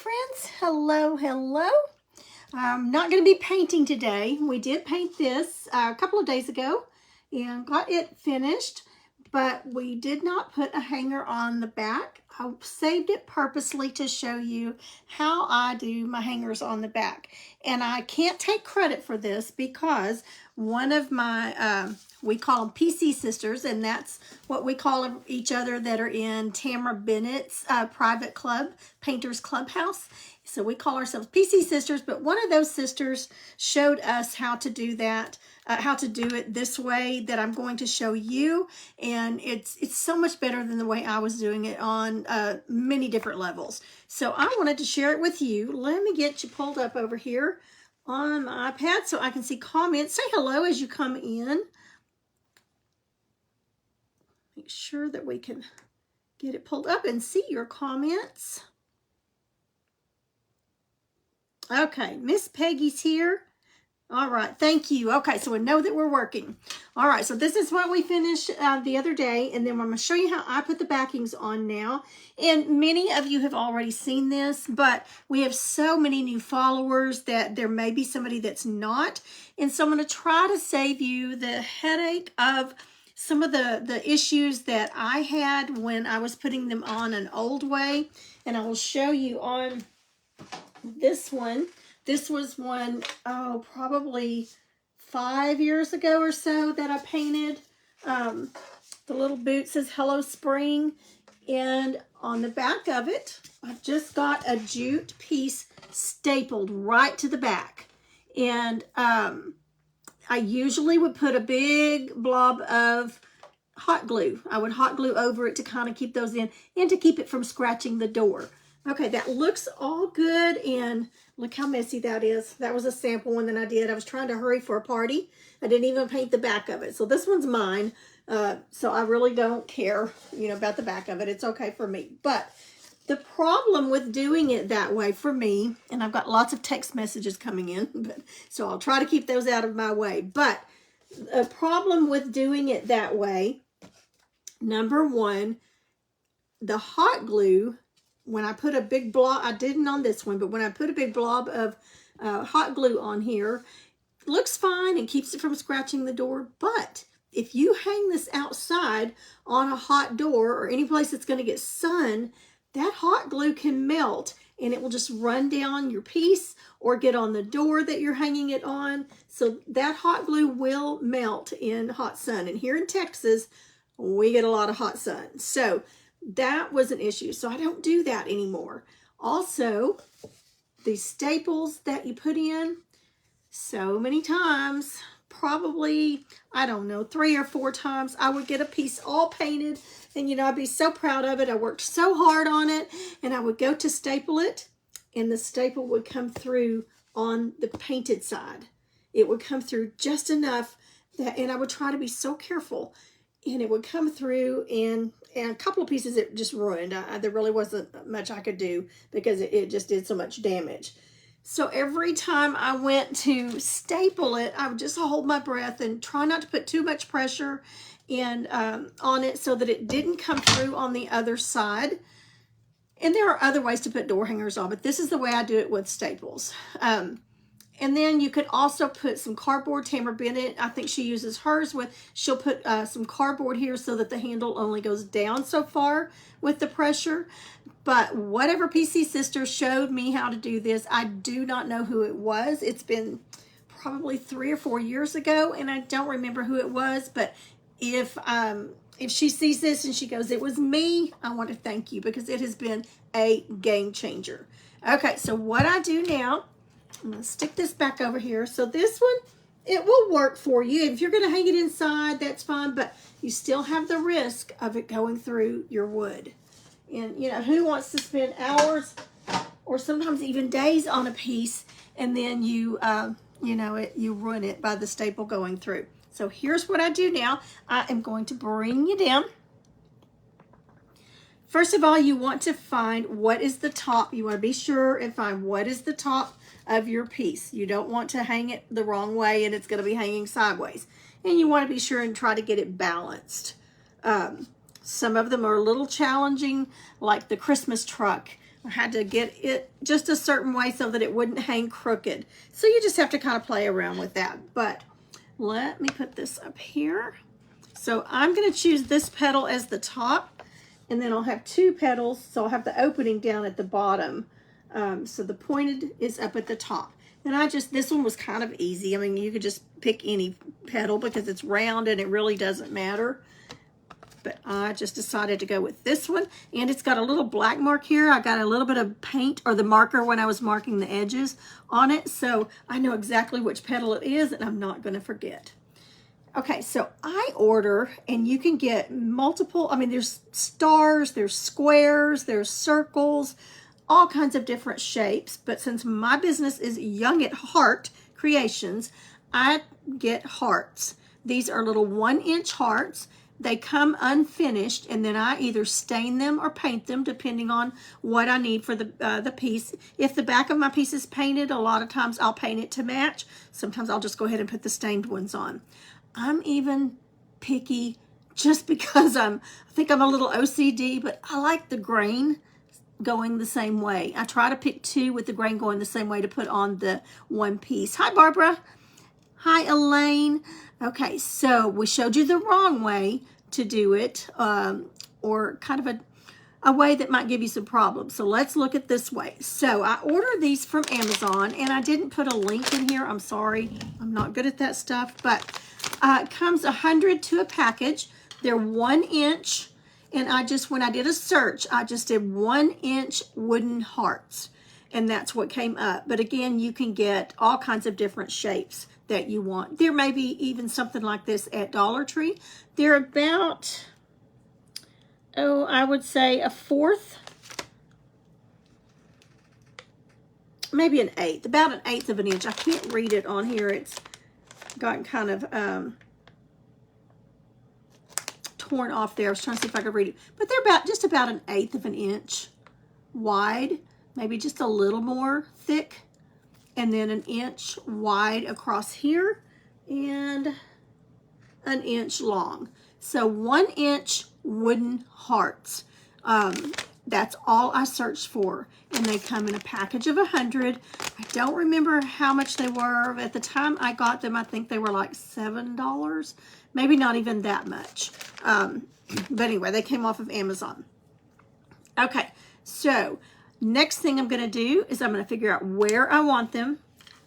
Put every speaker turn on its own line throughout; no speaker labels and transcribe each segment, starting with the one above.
friends. Hello, hello. I'm not going to be painting today. We did paint this a couple of days ago and got it finished, but we did not put a hanger on the back. I saved it purposely to show you how I do my hangers on the back. And I can't take credit for this because one of my, we call them PC sisters, and that's what we call each other that are in Tamara Bennett's private club, Painters Clubhouse. So we call ourselves PC sisters, but one of those sisters showed us how to do that, how to do it this way that I'm going to show you. And it's so much better than the way I was doing it on many different levels. So I wanted to share it with you. Let me get you pulled up over here on my iPad so I can see comments. Say hello as you come in. Make sure that we can get it pulled up and see your comments. Okay, Miss Peggy's here. All right, thank you. Okay, so we know that we're working. All right, so this is what we finished the other day, and then I'm going to show you how I put the backings on now. And many of you have already seen this, but we have so many new followers that there may be somebody that's not. And so I'm going to try to save you the headache of some of the issues that I had when I was putting them on an old way. And I will show you on this one. This was one, probably 5 years ago or so that I painted. The little boot says Hello Spring. And on the back of it, I've just got a jute piece stapled right to the back. And I usually would put a big blob of hot glue. I would hot glue over it to kind of keep those in and to keep it from scratching the door. Okay, that looks all good, and look how messy that is. That was a sample one that I did. I was trying to hurry for a party. I didn't even paint the back of it. So this one's mine. So I really don't care, about the back of it. It's okay for me. But the problem with doing it that way for me, and I've got lots of text messages coming in, so I'll try to keep those out of my way. But a problem with doing it that way, number one, the hot glue, when I put a big blob, I didn't on this one, but when I put a big blob of hot glue on here, it looks fine and keeps it from scratching the door. But if you hang this outside on a hot door or any place that's going to get sun, that hot glue can melt and it will just run down your piece or get on the door that you're hanging it on. So that hot glue will melt in hot sun. And here in Texas, we get a lot of hot sun. So that was an issue. So I don't do that anymore. Also, the staples that you put in, so many times, probably, I don't know, 3 or 4 times, I would get a piece all painted and, I'd be so proud of it. I worked so hard on it and I would go to staple it and the staple would come through on the painted side. It would come through just enough that, and I would try to be so careful, and it would come through, and a couple of pieces it just ruined. There really wasn't much I could do because it just did so much damage. So every time I went to staple it, I would just hold my breath and try not to put too much pressure and on it so that it didn't come through on the other side. And there are other ways to put door hangers on, but this is the way I do it with staples. And then you could also put some cardboard. Tamara Bennett, I think she uses hers with, she'll put some cardboard here so that the handle only goes down so far with the pressure. But whatever PC sister showed me how to do this, I do not know who it was. It's been probably 3 or 4 years ago, and I don't remember who it was. But if she sees this and she goes, it was me, I want to thank you because it has been a game changer. Okay, so what I do now, I'm going to stick this back over here. So this one, it will work for you. If you're going to hang it inside, that's fine, but you still have the risk of it going through your wood. And, who wants to spend hours or sometimes even days on a piece and then you ruin it by the staple going through. So here's what I do now. I am going to bring you down. First of all, you want to find what is the top. You want to be sure and find what is the top of your piece. You don't want to hang it the wrong way and it's going to be hanging sideways. And you want to be sure and try to get it balanced. Some of them are a little challenging, like the Christmas truck I had to get it just a certain way so that it wouldn't hang crooked. So you just have to kind of play around with that. But let me put this up here. So I'm going to choose this petal as the top, and then I'll have 2 petals. So I'll have the opening down at the bottom. So the pointed is up at the top. And this one was kind of easy. I mean, you could just pick any petal because it's round and it really doesn't matter. But I just decided to go with this one. And it's got a little black mark here. I got a little bit of paint or the marker when I was marking the edges on it. So I know exactly which petal it is and I'm not going to forget. Okay, so I order, and you can get multiple, I mean, there's stars, there's squares, there's circles, all kinds of different shapes. But since my business is Young at Heart Creations, I get hearts. These are little 1-inch hearts. They come unfinished, and then I either stain them or paint them depending on what I need for the piece. If the back of my piece is painted, a lot of times I'll paint it to match. Sometimes I'll just go ahead and put the stained ones on. I'm even picky just because I think I'm a little OCD, but I like the grain going the same way. I try to pick 2 with the grain going the same way to put on the one piece. Hi, Barbara. Hi, Elaine. Okay, so we showed you the wrong way to do it, or kind of a way that might give you some problems. So let's look at this way. So I ordered these from Amazon, and I didn't put a link in here. I'm sorry. I'm not good at that stuff, but it comes 100 to a package. They're 1 inch, and when I did a search, I just did 1-inch wooden hearts, and that's what came up. But again, you can get all kinds of different shapes that you want. There may be even something like this at Dollar Tree. They're about, I would say a 1/4, maybe an 1/8, about an 1/8 of an inch. I can't read it on here. It's gotten kind of torn off there. I was trying to see if I could read it. But they're just about an 1/8 of an inch wide, maybe just a little more thick, and then 1 inch wide across here and 1 inch long. So 1-inch wooden hearts. That's all I searched for, and they come in a package of 100. I don't remember how much they were. At the time I got them, I think they were like $7, maybe not even that much. But anyway, they came off of Amazon. Okay, so next thing I'm going to do is I'm going to figure out where I want them,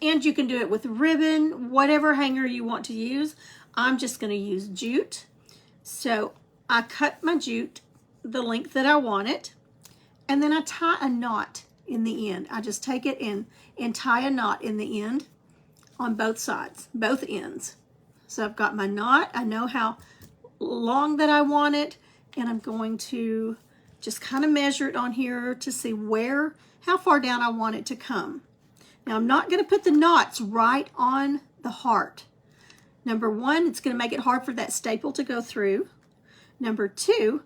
and you can do it with ribbon, whatever hanger you want to use. I'm just going to use jute. So I cut my jute the length that I want it, and then I tie a knot in the end. I just take it and tie a knot in the end on both sides, both ends. So I've got my knot. I know how long that I want it, and I'm going to just kind of measure it on here to see how far down I want it to come. Now I'm not going to put the knots right on the heart. Number 1, it's going to make it hard for that staple to go through. Number 2,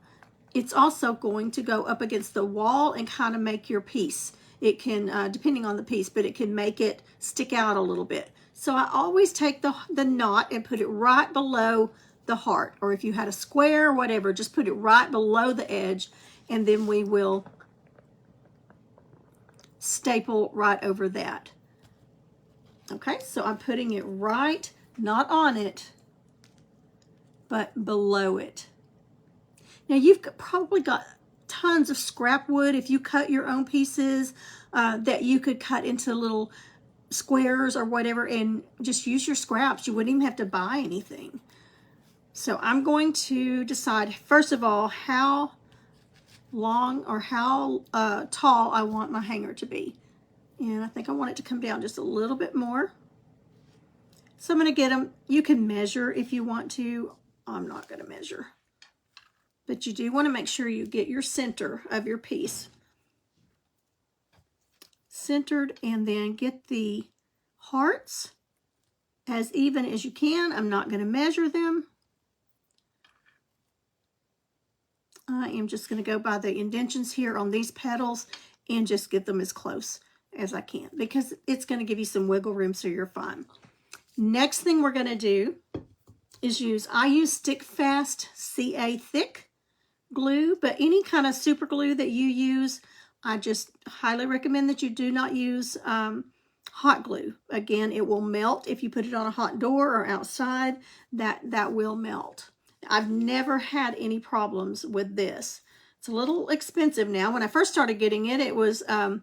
it's also going to go up against the wall and kind of make your piece. It can, depending on the piece, but it can make it stick out a little bit. So I always take the knot and put it right below the heart. Or if you had a square or whatever, just put it right below the edge, and then we will staple right over that. Okay, so I'm putting it right, not on it, but below it. Now you've probably got tons of scrap wood if you cut your own pieces that you could cut into little squares or whatever, and just use your scraps. You wouldn't even have to buy anything. So I'm going to decide, first of all, how long or how tall I want my hanger to be. And I think I want it to come down just a little bit more. So I'm going to get them. You can measure if you want to. I'm not going to measure. But you do want to make sure you get your center of your piece centered, and then get the hearts as even as you can. I'm not going to measure them. I am just going to go by the indentions here on these petals and just get them as close as I can, because it's going to give you some wiggle room so you're fine. Next thing we're going to do is I use Stick Fast CA Thick glue, but any kind of super glue that you use I just highly recommend that you do not use hot glue. Again, it will melt if you put it on a hot door or outside. That will melt. I've never had any problems with this. It's a little expensive now. When I first started getting it, it was I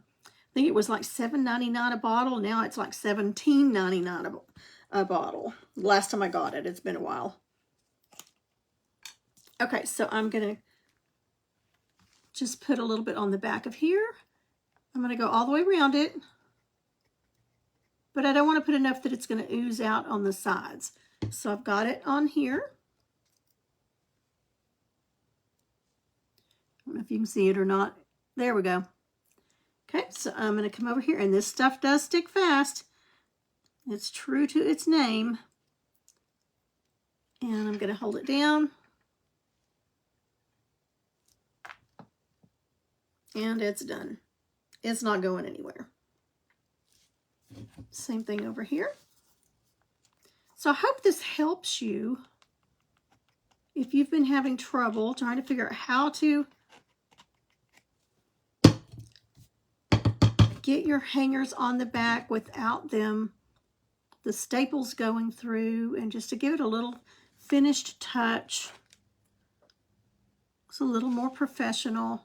think it was like $7.99 a bottle. Now it's like $17.99 a bottle. Last time I got it, it's been a while. Okay, so I'm gonna just put a little bit on the back of here. I'm gonna go all the way around it, but I don't want to put enough that it's gonna ooze out on the sides. So I've got it on here. I don't know if you can see it or not. There we go. Okay, so I'm gonna come over here, and this stuff does stick fast. It's true to its name. And I'm gonna hold it down. And it's done. It's not going anywhere. Same thing over here. So I hope this helps you if you've been having trouble trying to figure out how to get your hangers on the back without the staples going through, and just to give it a little finished touch. It's a little more professional.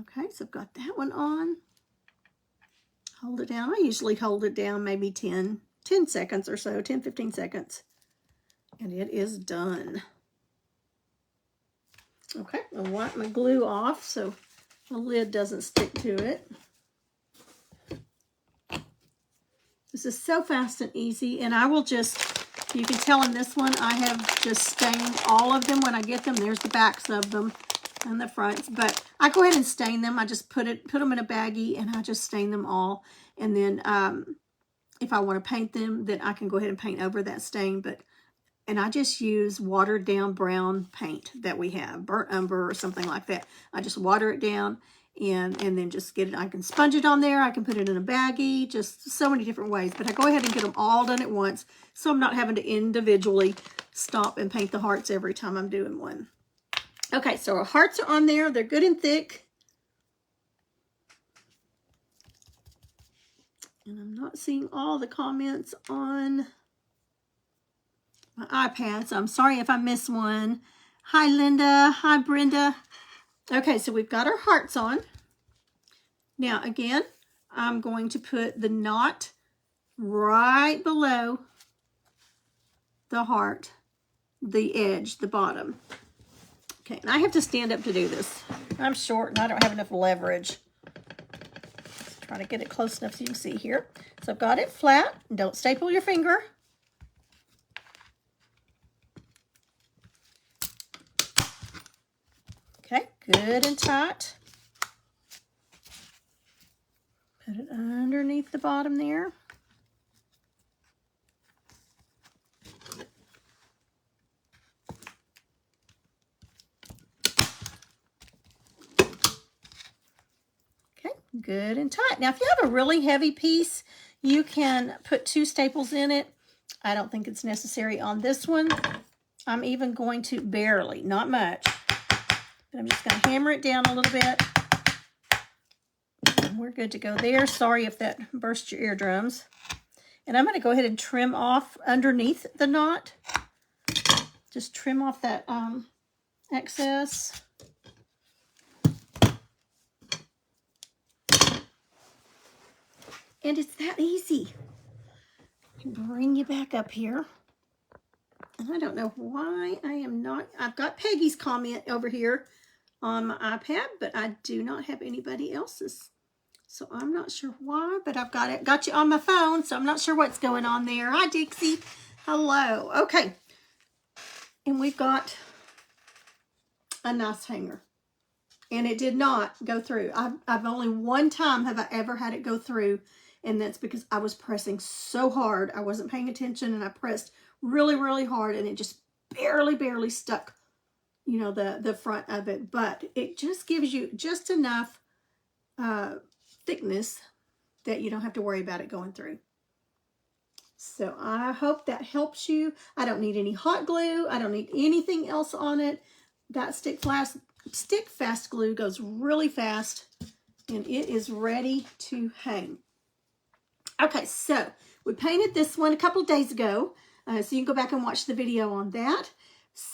Okay, so I've got that one on. Hold it down. I usually hold it down maybe 10 seconds or so, 10, 15 seconds. And it is done. Okay, I'll wipe my glue off so the lid doesn't stick to it. This is so fast and easy, and I will just, you can tell in this one, I have just stained all of them when I get them. There's the backs of them and the fronts, but I go ahead and stain them. I just put them in a baggie, and I just stain them all. And then if I want to paint them, then I can go ahead and paint over that stain. And I just use watered down brown paint that we have, burnt umber or something like that. I just water it down and then just get it. I can sponge it on there. I can put it in a baggie, just so many different ways. But I go ahead and get them all done at once, so I'm not having to individually stop and paint the hearts every time I'm doing one. Okay, so our hearts are on there. They're good and thick. And I'm not seeing all the comments on my iPad, so I'm sorry if I miss one. Hi, Linda. Hi, Brenda. Okay, so we've got our hearts on. Now, again, I'm going to put the knot right below the heart, the edge, the bottom. Okay, and I have to stand up to do this. I'm short and I don't have enough leverage. Just trying to get it close enough so you can see here. So I've got it flat. Don't staple your finger. Okay, good and tight. Put it underneath the bottom there. Good and tight. Now, if you have a really heavy piece, you can put 2 staples in it. I don't think it's necessary on this one. I'm even going to barely, not much, but I'm just going to hammer it down a little bit. And we're good to go there. Sorry if that burst your eardrums. And I'm going to go ahead and trim off underneath the knot. Just trim off that excess. And it's that easy. Bring you back up here. And I don't know why I am not, I've got Peggy's comment over here on my iPad, but I do not have anybody else's. So I'm not sure why, but I've got you on my phone, so I'm not sure what's going on there. Hi, Dixie. Hello. Okay. And we've got a nice hanger. And it did not go through. I've only one time have I ever had it go through. And that's because I was pressing so hard. I wasn't paying attention, and I pressed really, really hard, and it just barely stuck, you know, the front of it. But it just gives you just enough thickness that you don't have to worry about it going through. So I hope that helps you. I don't need any hot glue. I don't need anything else on it. That stick fast glue goes really fast. and it is ready to hang. Okay, so we painted this one a couple of days ago, so you can go back and watch the video on that.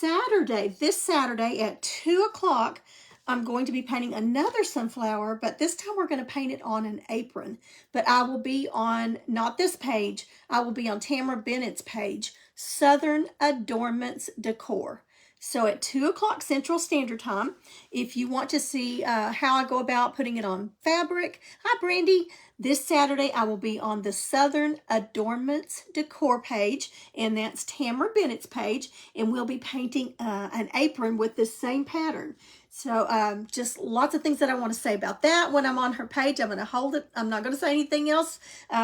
This Saturday at 2 o'clock, I'm going to be painting another sunflower, but this time we're going to paint it on an apron. But I will be on, not this page, I will be on Tamara Bennett's page, Southern Adornments Decor. So at 2 o'clock Central Standard Time, if you want to see how I go about putting it on fabric. Hi, Brandy. This Saturday, I will be on the Southern Adornments Decor page, and that's Tamara Bennett's page, and we'll be painting an apron with this same pattern. So just lots of things that I want to say about that. When I'm on her page, I'm going to hold it. I'm not going to say anything else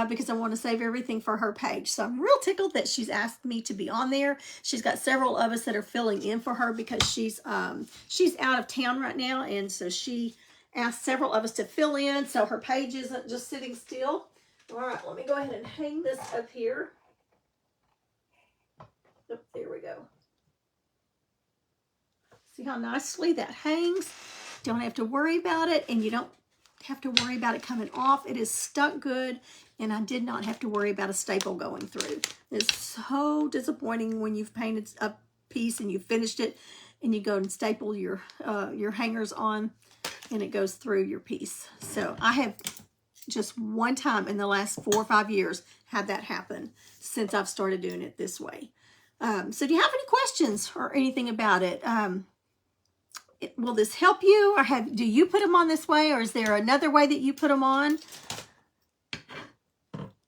because I want to save everything for her page. So I'm real tickled that she's asked me to be on there. She's got several of us that are filling in for her because she's out of town right now, and so she asked several of us to fill in, so her page isn't just sitting still. All right, let me go ahead and hang this up here. Oh, there we go. See how nicely that hangs? Don't have to worry about it, and you don't have to worry about it coming off. It is stuck good, and I did not have to worry about a staple going through. It's so disappointing when you've painted a piece and you finished it, and you go and staple your hangers on, and it goes through your piece. So I have just one time in the last 4 or 5 years had that happen since I've started doing it this way. So do you have any questions or anything about it? Will this help you, or do you put them on this way, or is there another way that you put them on?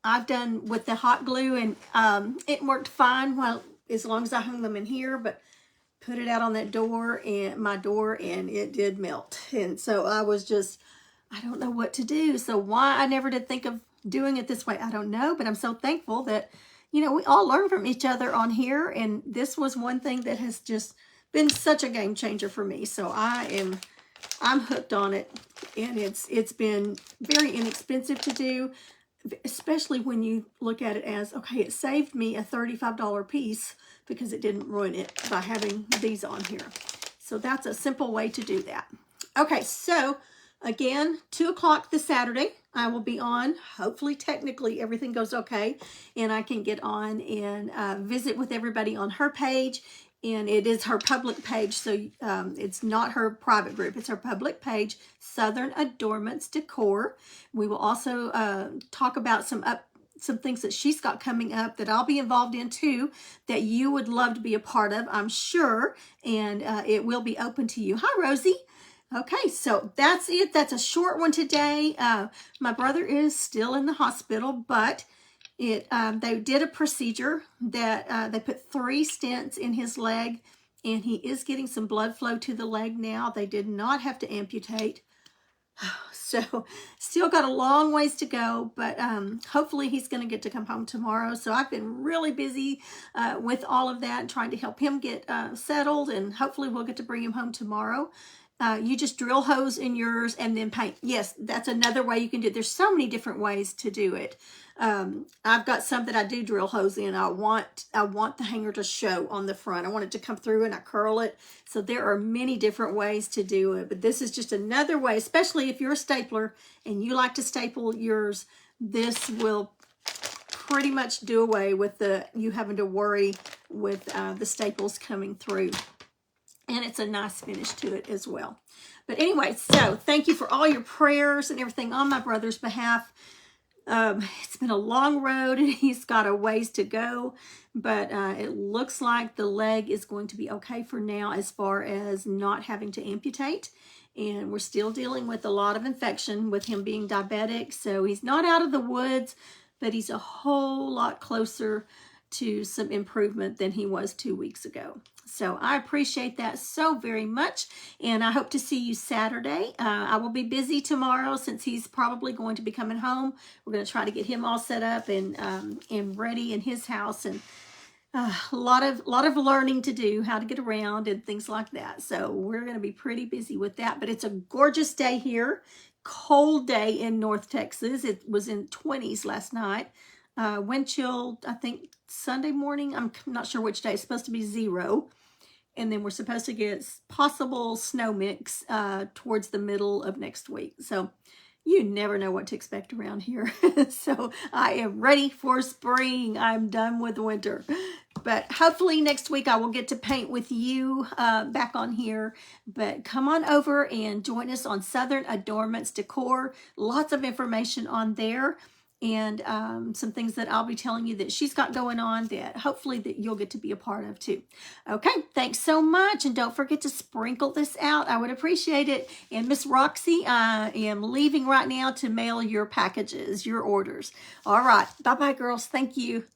I've done with the hot glue, and it worked fine, well, as long as I hung them in here, but put it out on that door and my door, and it did melt. And so I was just, I don't know what to do. So why I never did think of doing it this way, I don't know, but I'm so thankful that, you know, we all learn from each other on here, and this was one thing that has just been such a game changer for me. So I'm hooked on it, and it's been very inexpensive to do, especially when you look at it as, okay, it saved me a $35 piece because it didn't ruin it by having these on here. So that's a simple way to do that. Okay, so again, 2 o'clock this Saturday, I will be on. Hopefully, technically, everything goes okay, and I can get on and visit with everybody on her page. And it is her public page, so it's not her private group. It's her public page, Southern Adornments Decor. We will also talk about some things that she's got coming up that I'll be involved in too, that you would love to be a part of, I'm sure, and it will be open to you. Hi, Rosie. Okay, so that's it. That's a short one today. My brother is still in the hospital, but they did a procedure that they put 3 stents in his leg, and he is getting some blood flow to the leg now. They did not have to amputate. So still got a long ways to go, but hopefully he's going to get to come home tomorrow. So I've been really busy with all of that and trying to help him get settled, and hopefully we'll get to bring him home tomorrow. You just drill holes in yours and then paint. Yes, that's another way you can do it. There's so many different ways to do it. I've got some that I do drill holes in. I want the hanger to show on the front. I want it to come through, and I curl it. So there are many different ways to do it, but this is just another way, especially if you're a stapler and you like to staple yours. This will pretty much do away with you having to worry with the staples coming through. And it's a nice finish to it as well. But anyway, so thank you for all your prayers and everything on my brother's behalf. It's been a long road, and he's got a ways to go, but it looks like the leg is going to be okay for now as far as not having to amputate. And we're still dealing with a lot of infection with him being diabetic. So he's not out of the woods, but he's a whole lot closer to some improvement than he was 2 weeks ago. So I appreciate that so very much, and I hope to see you Saturday. I will be busy tomorrow since he's probably going to be coming home. We're going to try to get him all set up and ready in his house, and a lot of learning to do, how to get around and things like that. So we're going to be pretty busy with that, but it's a gorgeous day here. Cold day in North Texas. It was in 20s last night. Wind chill, I think Sunday morning, I'm not sure which day, it's supposed to be 0. And then we're supposed to get possible snow mix towards the middle of next week. So You never know what to expect around here. So I am ready for spring. I'm done with winter. But hopefully next week I will get to paint with you back on here. But come on over and join us on Southern Adornments Decor. Lots of information on there. And some things that I'll be telling you that she's got going on that hopefully that you'll get to be a part of too. Okay, thanks so much. And don't forget to sprinkle this out. I would appreciate it. And Miss Roxy, I am leaving right now to mail your packages, your orders. All right, bye-bye, girls. Thank you.